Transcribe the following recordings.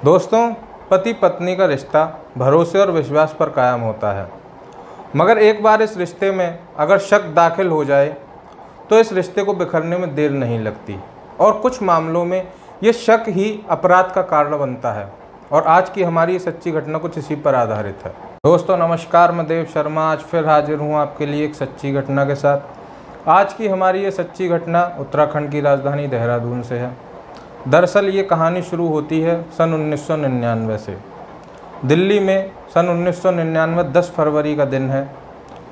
दोस्तों, पति पत्नी का रिश्ता भरोसे और विश्वास पर कायम होता है। मगर एक बार इस रिश्ते में अगर शक दाखिल हो जाए तो इस रिश्ते को बिखरने में देर नहीं लगती और कुछ मामलों में ये शक ही अपराध का कारण बनता है। और आज की हमारी ये सच्ची घटना कुछ इसी पर आधारित है। दोस्तों नमस्कार, मैं देव शर्मा आज फिर हाजिर हूँ आपके लिए एक सच्ची घटना के साथ। आज की हमारी ये सच्ची घटना उत्तराखंड की राजधानी देहरादून से है। दरअसल ये कहानी शुरू होती है सन 1999 से। दिल्ली में सन 1999 10 फरवरी का दिन है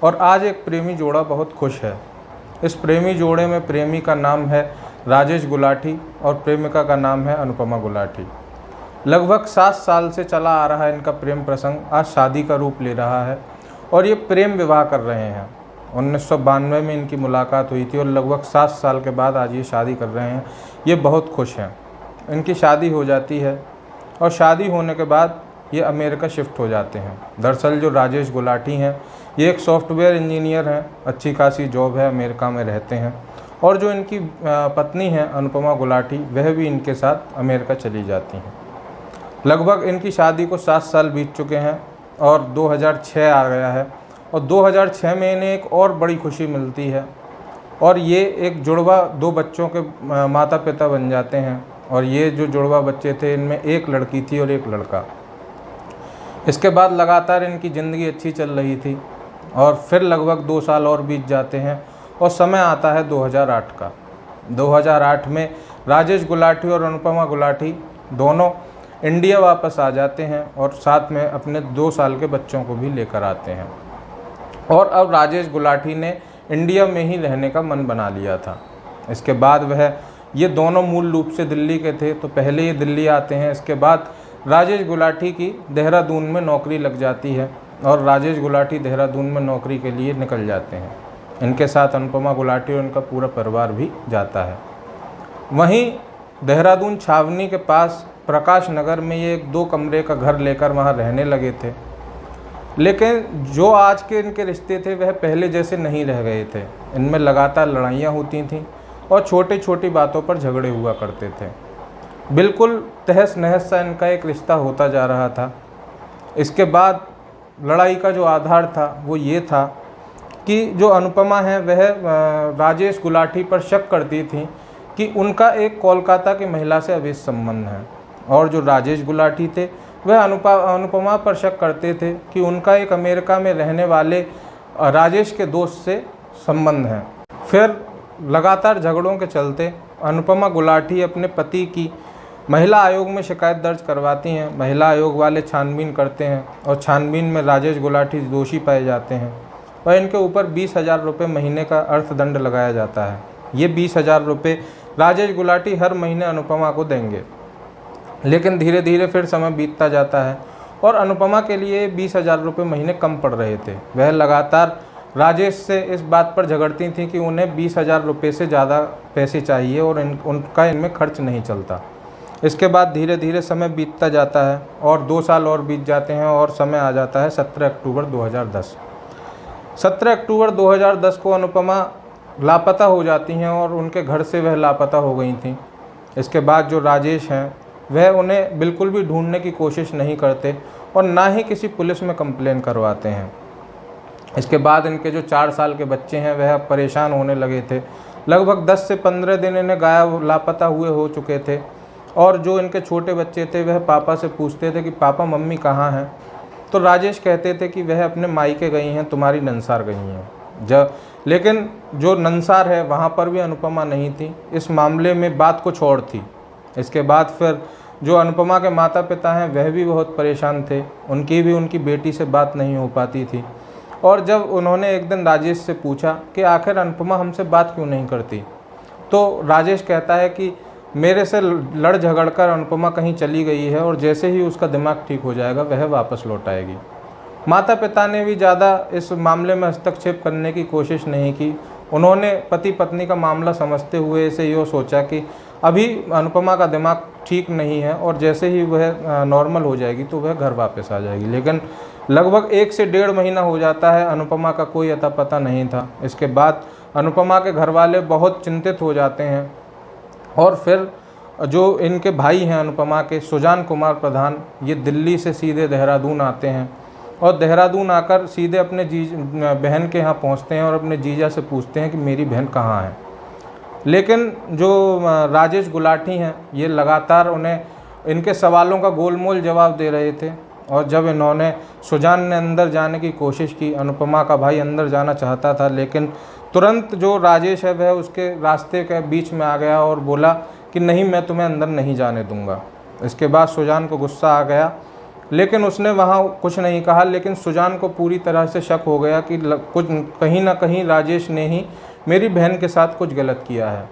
और आज एक प्रेमी जोड़ा बहुत खुश है। इस प्रेमी जोड़े में प्रेमी का नाम है राजेश गुलाटी और प्रेमिका का नाम है अनुपमा गुलाटी। लगभग 7 साल से चला आ रहा इनका प्रेम प्रसंग आज शादी का रूप ले रहा है और ये प्रेम विवाह कर रहे हैं। 1992 में इनकी मुलाकात हुई थी और लगभग 7 साल के बाद आज ये शादी कर रहे हैं। ये बहुत खुश हैं। इनकी शादी हो जाती है और शादी होने के बाद ये अमेरिका शिफ्ट हो जाते हैं। दरअसल जो राजेश गुलाटी हैं ये एक सॉफ्टवेयर इंजीनियर हैं, अच्छी खासी जॉब है, अमेरिका में रहते हैं। और जो इनकी पत्नी हैं अनुपमा गुलाटी, वह भी इनके साथ अमेरिका चली जाती हैं। लगभग इनकी शादी को 7 साल बीत चुके हैं और 2006 आ गया है और 2006 में इन्हें एक और बड़ी खुशी मिलती है और ये एक जुड़वा 2 बच्चों के माता पिता बन जाते हैं। और ये जो जुड़वा बच्चे थे इनमें एक लड़की थी और एक लड़का। इसके बाद लगातार इनकी ज़िंदगी अच्छी चल रही थी और फिर लगभग 2 साल और बीत जाते हैं और समय आता है 2008 का। 2008 में राजेश गुलाटी और अनुपमा गुलाटी दोनों इंडिया वापस आ जाते हैं और साथ में अपने 2 साल के बच्चों को भी लेकर आते हैं। और अब राजेश गुलाटी ने इंडिया में ही रहने का मन बना लिया था। इसके बाद ये दोनों मूल रूप से दिल्ली के थे, तो पहले ये दिल्ली आते हैं। इसके बाद राजेश गुलाटी की देहरादून में नौकरी लग जाती है और राजेश गुलाटी देहरादून में नौकरी के लिए निकल जाते हैं। इनके साथ अनुपमा गुलाटी और उनका पूरा परिवार भी जाता है। वहीं देहरादून छावनी के पास प्रकाश नगर में ये एक 2 कमरे का घर लेकर वहाँ रहने लगे थे। लेकिन जो आज के इनके रिश्ते थे वह पहले जैसे नहीं रह गए थे। इनमें लगातार लड़ाइयाँ होती थीं और छोटी छोटी बातों पर झगड़े हुआ करते थे। बिल्कुल तहस नहस सा इनका एक रिश्ता होता जा रहा था। इसके बाद लड़ाई का जो आधार था वो ये था कि जो अनुपमा है वह राजेश गुलाटी पर शक करती थी कि उनका एक कोलकाता की महिला से अवैध संबंध है और जो राजेश गुलाटी थे वह अनुपमा पर शक करते थे कि उनका एक अमेरिका में रहने वाले राजेश के दोस्त से संबंध है। फिर लगातार झगड़ों के चलते अनुपमा गुलाटी अपने पति की महिला आयोग में शिकायत दर्ज करवाती हैं। महिला आयोग वाले छानबीन करते हैं और छानबीन में राजेश गुलाटी दोषी पाए जाते हैं और इनके ऊपर 20,000 रुपये महीने का अर्थदंड लगाया जाता है। ये 20,000 रुपये राजेश गुलाटी हर महीने अनुपमा को देंगे। लेकिन धीरे धीरे फिर समय बीतता जाता है और अनुपमा के लिए 20,000 रुपये महीने कम पड़ रहे थे। वह लगातार राजेश से इस बात पर झगड़ती थी कि उन्हें 20,000 रुपये से ज़्यादा पैसे चाहिए और उनका इनमें खर्च नहीं चलता। इसके बाद धीरे धीरे समय बीतता जाता है और 2 साल और बीत जाते हैं और समय आ जाता है 17 अक्टूबर 2010। 17 अक्टूबर 2010 को अनुपमा लापता हो जाती हैं और उनके घर से वह लापता हो गई थी। इसके बाद जो राजेश हैं वह उन्हें बिल्कुल भी ढूंढने की कोशिश नहीं करते और ना ही किसी पुलिस में कंप्लेन करवाते हैं। इसके बाद इनके जो 4 साल के बच्चे हैं वह परेशान होने लगे थे। लगभग 10 से 15 दिन इन्हें गायब लापता हुए हो चुके थे और जो इनके छोटे बच्चे थे वह पापा से पूछते थे कि पापा मम्मी कहाँ हैं। तो राजेश कहते थे कि वह अपने मायके गई हैं, तुम्हारी नंसार गई हैं। लेकिन जो नंसार है वहाँ पर भी अनुपमा नहीं थी। इस मामले में बात कुछ और थी। इसके बाद फिर जो अनुपमा के माता पिता हैं वह भी बहुत परेशान थे। उनकी बेटी से बात नहीं हो पाती थी। और जब उन्होंने एक दिन राजेश से पूछा कि आखिर अनुपमा हमसे बात क्यों नहीं करती, तो राजेश कहता है कि मेरे से लड़ झगड़ कर अनुपमा कहीं चली गई है और जैसे ही उसका दिमाग ठीक हो जाएगा वह वापस लौट आएगी। माता पिता ने भी ज़्यादा इस मामले में हस्तक्षेप करने की कोशिश नहीं की। उन्होंने पति पत्नी का मामला समझते हुए इसे यो सोचा कि अभी अनुपमा का दिमाग ठीक नहीं है और जैसे ही वह नॉर्मल हो जाएगी तो वह घर वापस आ जाएगी। लेकिन लगभग 1 से 1.5 महीना हो जाता है, अनुपमा का कोई अता पता नहीं था। इसके बाद अनुपमा के घर वाले बहुत चिंतित हो जाते हैं और फिर जो इनके भाई हैं अनुपमा के, सुजान कुमार प्रधान, ये दिल्ली से सीधे देहरादून आते हैं और देहरादून आकर सीधे अपने बहन के यहाँ पहुँचते हैं और अपने जीजा से पूछते हैं कि मेरी बहन कहाँ है। लेकिन जो राजेश गुलाटी हैं ये लगातार उन्हें इनके सवालों का गोलमोल जवाब दे रहे थे। और जब इन्होंने सुजान ने अंदर जाने की कोशिश की, अनुपमा का भाई अंदर जाना चाहता था, लेकिन तुरंत जो राजेश है वह उसके रास्ते के बीच में आ गया और बोला कि नहीं, मैं तुम्हें अंदर नहीं जाने दूंगा। इसके बाद सुजान को गुस्सा आ गया, लेकिन उसने वहाँ कुछ नहीं कहा। लेकिन सुजान को पूरी तरह से शक हो गया कि कुछ कहीं ना कहीं राजेश ने ही मेरी बहन के साथ कुछ गलत किया है।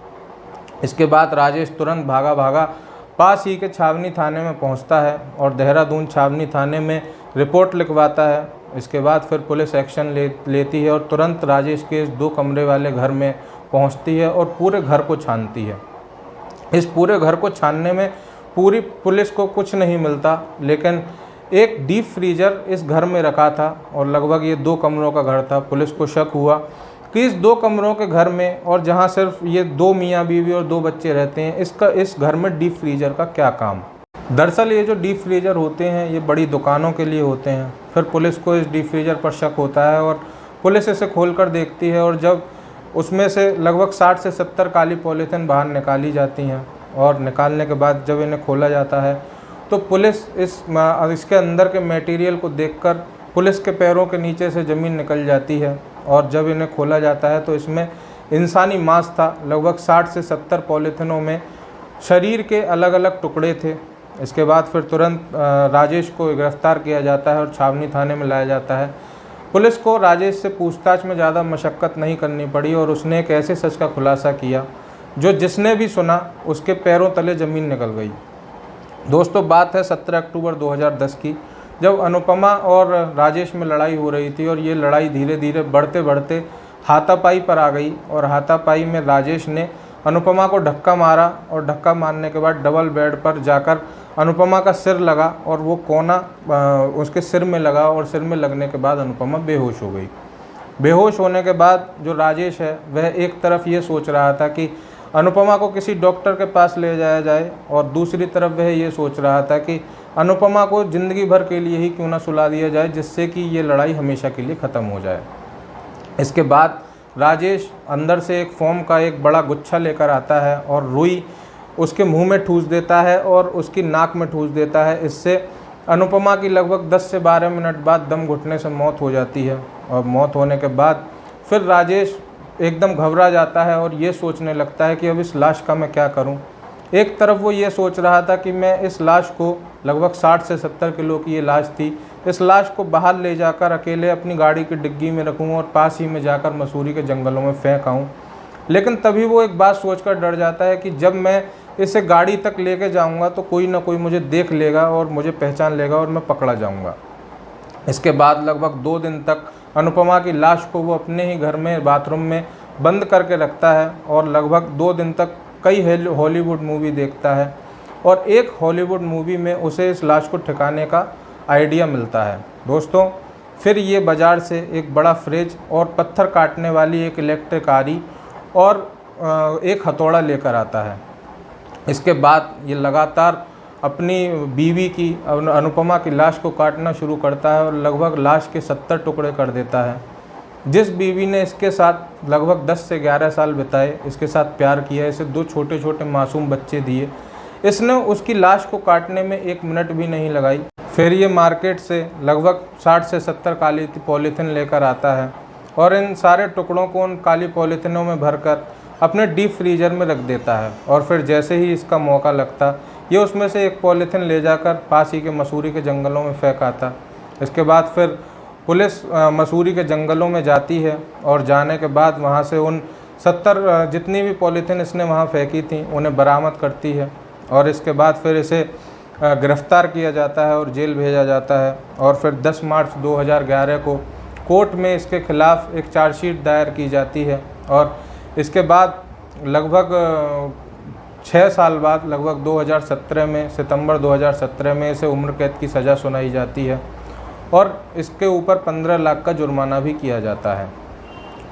इसके बाद राजेश तुरंत भागा पास ही के छावनी थाने में पहुंचता है और देहरादून छावनी थाने में रिपोर्ट लिखवाता है। इसके बाद फिर पुलिस एक्शन लेती है और तुरंत राजेश के इस 2 कमरे वाले घर में पहुंचती है और पूरे घर को छानती है। इस पूरे घर को छानने में पूरी पुलिस को कुछ नहीं मिलता, लेकिन एक डीप फ्रीजर इस घर में रखा था और लगभग ये 2 कमरों का घर था। पुलिस को शक हुआ कि इस 2 कमरों के घर में, और जहां सिर्फ ये 2 मियाँ बीवी और 2 बच्चे रहते हैं, इस घर में डीप फ्रीजर का क्या काम। दरअसल ये जो डीप फ्रीजर होते हैं ये बड़ी दुकानों के लिए होते हैं। फिर पुलिस को इस डीप फ्रीजर पर शक होता है और पुलिस इसे खोलकर देखती है और जब उसमें से लगभग 60 से 70 काली पॉलीथिन बाहर निकाली जाती हैं और निकालने के बाद जब इन्हें खोला जाता है तो पुलिस इसके अंदर के मटेरियल को देखकर पुलिस के पैरों के नीचे से ज़मीन निकल जाती है। और जब इन्हें खोला जाता है तो इसमें इंसानी मांस था। लगभग 60 से 70 पॉलीथिनों में शरीर के अलग अलग टुकड़े थे। इसके बाद फिर तुरंत राजेश को गिरफ्तार किया जाता है और छावनी थाने में लाया जाता है। पुलिस को राजेश से पूछताछ में ज़्यादा मशक्क़त नहीं करनी पड़ी और उसने एक ऐसे सच का खुलासा किया जो जिसने भी सुना उसके पैरों तले ज़मीन निकल गई। दोस्तों, बात है 17 अक्टूबर 2010 की, जब अनुपमा और राजेश में लड़ाई हो रही थी और ये लड़ाई धीरे धीरे बढ़ते बढ़ते हाथापाई पर आ गई। और हाथापाई में राजेश ने अनुपमा को धक्का मारा और धक्का मारने के बाद डबल बेड पर जाकर अनुपमा का सिर लगा और वो कोना उसके सिर में लगा और सिर में लगने के बाद अनुपमा बेहोश हो गई। बेहोश होने के बाद जो राजेश है वह एक तरफ ये सोच रहा था कि अनुपमा को किसी डॉक्टर के पास ले जाया जाए और दूसरी तरफ वह ये सोच रहा था कि अनुपमा को ज़िंदगी भर के लिए ही क्यों ना सुला दिया जाए, जिससे कि ये लड़ाई हमेशा के लिए ख़त्म हो जाए। इसके बाद राजेश अंदर से एक फोम का एक बड़ा गुच्छा लेकर आता है और रुई उसके मुंह में ठूस देता है और उसकी नाक में ठूस देता है। इससे अनुपमा की लगभग 10 से 12 मिनट बाद दम घुटने से मौत हो जाती है। और मौत होने के बाद फिर राजेश एकदम घबरा जाता है और ये सोचने लगता है कि अब इस लाश का मैं क्या करूं। एक तरफ वो ये सोच रहा था कि मैं इस लाश को, लगभग 60 से 70 किलो की ये लाश थी, इस लाश को बाहर ले जाकर अकेले अपनी गाड़ी की डिग्गी में रखूं और पास ही में जाकर मसूरी के जंगलों में फेंक आऊँ। लेकिन तभी वो एक बात सोचकर डर जाता है कि जब मैं इसे गाड़ी तक लेके जाऊंगा तो कोई ना कोई मुझे देख लेगा और मुझे पहचान लेगा और मैं पकड़ा जाऊंगा। इसके बाद लगभग 2 दिन तक अनुपमा की लाश को वो अपने ही घर में बाथरूम में बंद करके रखता है और लगभग 2 दिन तक कई हॉलीवुड मूवी देखता है। और एक हॉलीवुड मूवी में उसे इस लाश को ठिकाने का आइडिया मिलता है। दोस्तों, फिर ये बाज़ार से एक बड़ा फ्रिज और पत्थर काटने वाली एक इलेक्ट्रिक आरी और एक हथौड़ा लेकर आता है। इसके बाद ये लगातार अपनी बीवी की, अनुपमा की लाश को काटना शुरू करता है और लगभग लाश के 70 टुकड़े कर देता है। जिस बीवी ने इसके साथ लगभग 10 से 11 साल बिताए, इसके साथ प्यार किया, इसे 2 छोटे छोटे मासूम बच्चे दिए, इसने उसकी लाश को काटने में 1 मिनट भी नहीं लगाई। फिर ये मार्केट से लगभग 60 से 70 काली पॉलीथिन लेकर आता है और इन सारे टुकड़ों को उन काली पॉलीथिनों में भरकर अपने डीप फ्रीजर में रख देता है। और फिर जैसे ही इसका मौका लगता, ये उसमें से एक पॉलीथिन ले जाकर पास ही के मसूरी के जंगलों में फेंक आता। इसके बाद फिर पुलिस मसूरी के जंगलों में जाती है और जाने के बाद वहाँ से उन 70 जितनी भी पॉलीथिन इसने वहाँ फेंकी थी उन्हें बरामद करती है। और इसके बाद फिर इसे गिरफ़्तार किया जाता है और जेल भेजा जाता है। और फिर 10 मार्च 2011 को कोर्ट में इसके खिलाफ़ एक चार्जशीट दायर की जाती है। और इसके बाद लगभग 6 साल बाद, लगभग 2017 में, सितंबर 2017 में इसे उम्र कैद की सज़ा सुनाई जाती है और इसके ऊपर 15 लाख का जुर्माना भी किया जाता है।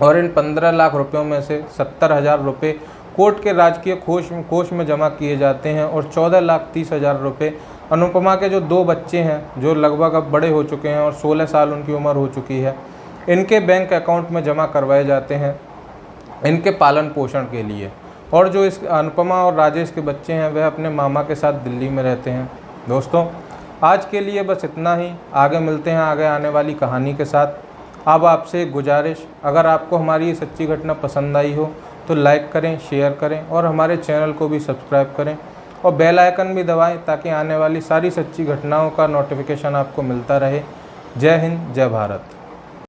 और इन 15 लाख रुपयों में से 70,000 रुपये कोर्ट के राजकीय कोष में जमा किए जाते हैं और 14,30,000 रुपये अनुपमा के जो 2 बच्चे हैं जो लगभग अब बड़े हो चुके हैं और 16 साल उनकी उम्र हो चुकी है, इनके बैंक अकाउंट में जमा करवाए जाते हैं इनके पालन पोषण के लिए। और जो इस अनुपमा और राजेश के बच्चे हैं वह अपने मामा के साथ दिल्ली में रहते हैं। दोस्तों, आज के लिए बस इतना ही। आगे मिलते हैं आगे आने वाली कहानी के साथ। अब आपसे एक गुजारिश, अगर आपको हमारी ये सच्ची घटना पसंद आई हो तो लाइक करें, शेयर करें और हमारे चैनल को भी सब्सक्राइब करें और बेल आइकन भी दबाएं ताकि आने वाली सारी सच्ची घटनाओं का नोटिफिकेशन आपको मिलता रहे। जय हिंद, जय भारत।